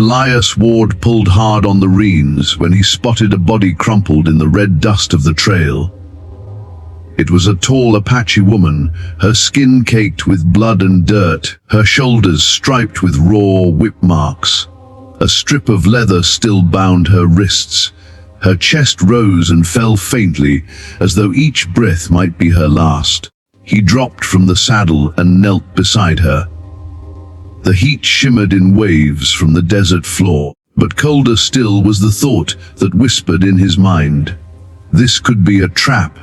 Elias Ward pulled hard on the reins when he spotted a body crumpled in the red dust of the trail. It was a tall Apache woman, her skin caked with blood and dirt, her shoulders striped with raw whip marks. A strip of leather still bound her wrists. Her chest rose and fell faintly, as though each breath might be her last. He dropped from the saddle and knelt beside her. The heat shimmered in waves from the desert floor, but colder still was the thought that whispered in his mind. This could be a trap.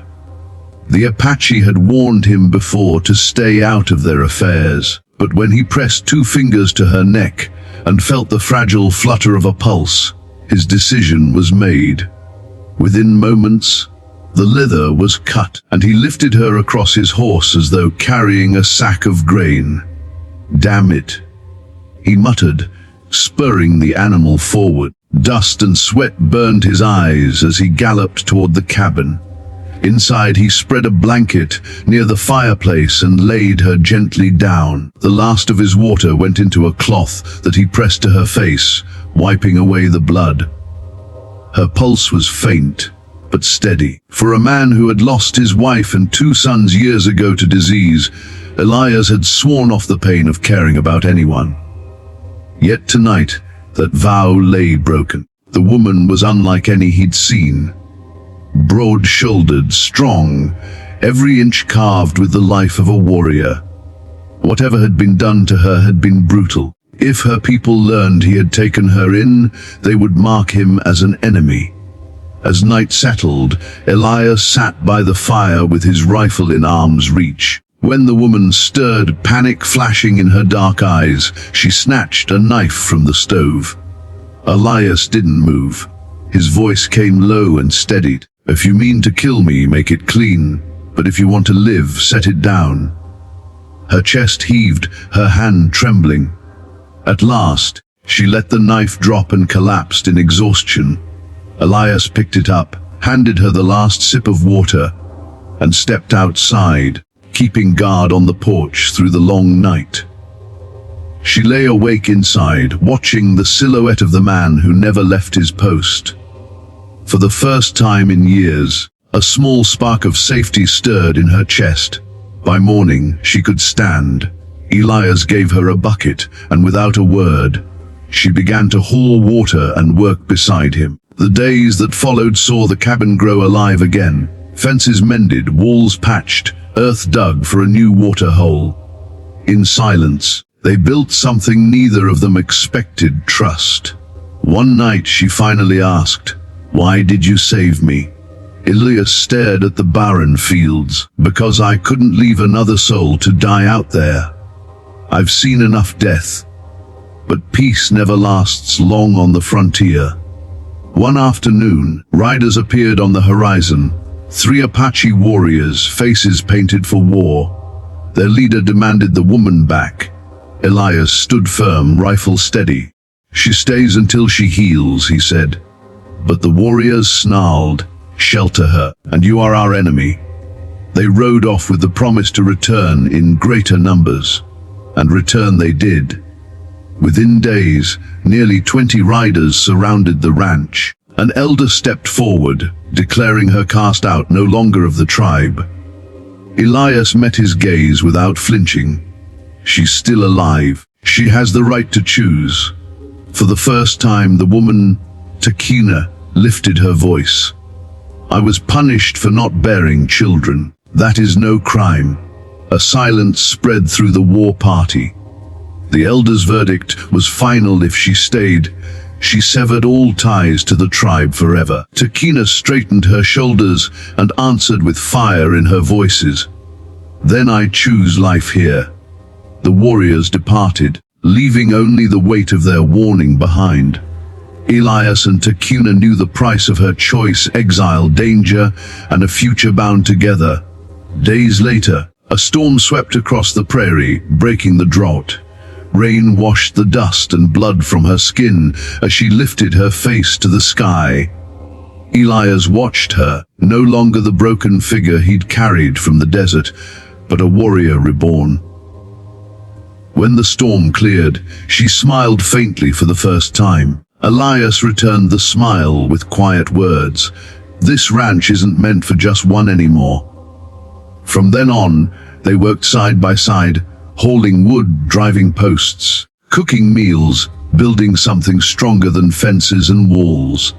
The Apache had warned him before to stay out of their affairs, but when he pressed 2 fingers to her neck and felt the fragile flutter of a pulse, his decision was made. Within moments, the leather was cut, and he lifted her across his horse as though carrying a sack of grain. "Damn it," he muttered, spurring the animal forward. Dust and sweat burned his eyes as he galloped toward the cabin. Inside, he spread a blanket near the fireplace and laid her gently down. The last of his water went into a cloth that he pressed to her face, wiping away the blood. Her pulse was faint, but steady. For a man who had lost his wife and 2 sons years ago to disease, Elias had sworn off the pain of caring about anyone. Yet tonight, that vow lay broken. The woman was unlike any he'd seen. Broad-shouldered, strong, every inch carved with the life of a warrior. Whatever had been done to her had been brutal. If her people learned he had taken her in, they would mark him as an enemy. As night settled, Elias sat by the fire with his rifle in arm's reach. When the woman stirred, panic flashing in her dark eyes, she snatched a knife from the stove. Elias didn't move. His voice came low and steadied. "If you mean to kill me, make it clean. But if you want to live, set it down." Her chest heaved, her hand trembling. At last, she let the knife drop and collapsed in exhaustion. Elias picked it up, handed her the last sip of water, and stepped outside, keeping guard on the porch through the long night. She lay awake inside, watching the silhouette of the man who never left his post. For the first time in years, a small spark of safety stirred in her chest. By morning, she could stand. Elias gave her a bucket, and without a word, she began to haul water and work beside him. The days that followed saw the cabin grow alive again. Fences mended, walls patched, earth dug for a new water hole. In silence, they built something neither of them expected: trust. One night she finally asked, "Why did you save me?" Elias stared at the barren fields. "Because I couldn't leave another soul to die out there. I've seen enough death. But peace never lasts long on the frontier." One afternoon, riders appeared on the horizon. 3 Apache warriors, faces painted for war. Their leader demanded the woman back. Elias stood firm, rifle steady. "She stays until she heals," he said. But the warriors snarled, "Shelter her, and you are our enemy." They rode off with the promise to return in greater numbers. And return they did. Within days, nearly 20 riders surrounded the ranch. An elder stepped forward, declaring her cast out, no longer of the tribe. Elias met his gaze without flinching. "She's still alive. She has the right to choose." For the first time, the woman, Takina, lifted her voice. "I was punished for not bearing children. That is no crime." A silence spread through the war party. The elder's verdict was final: if she stayed, she severed all ties to the tribe forever. Takina straightened her shoulders and answered with fire in her voices, "Then I choose life here." The warriors departed, leaving only the weight of their warning behind. Elias and Takina knew the price of her choice: exile, danger, and a future bound together. Days later, a storm swept across the prairie, breaking the drought. Rain washed the dust and blood from her skin as she lifted her face to the sky. Elias watched her, no longer the broken figure he'd carried from the desert, but a warrior reborn. When the storm cleared, she smiled faintly for the first time. Elias returned the smile with quiet words. This ranch isn't meant for just one anymore. From then on, they worked side by side, hauling wood, driving posts, cooking meals, building something stronger than fences and walls.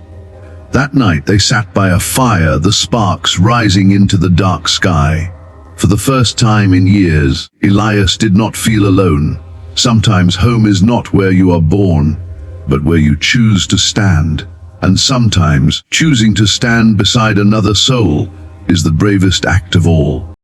That night they sat by a fire, the sparks rising into the dark sky. For the first time in years, Elias did not feel alone. Sometimes home is not where you are born, but where you choose to stand. And sometimes choosing to stand beside another soul is the bravest act of all.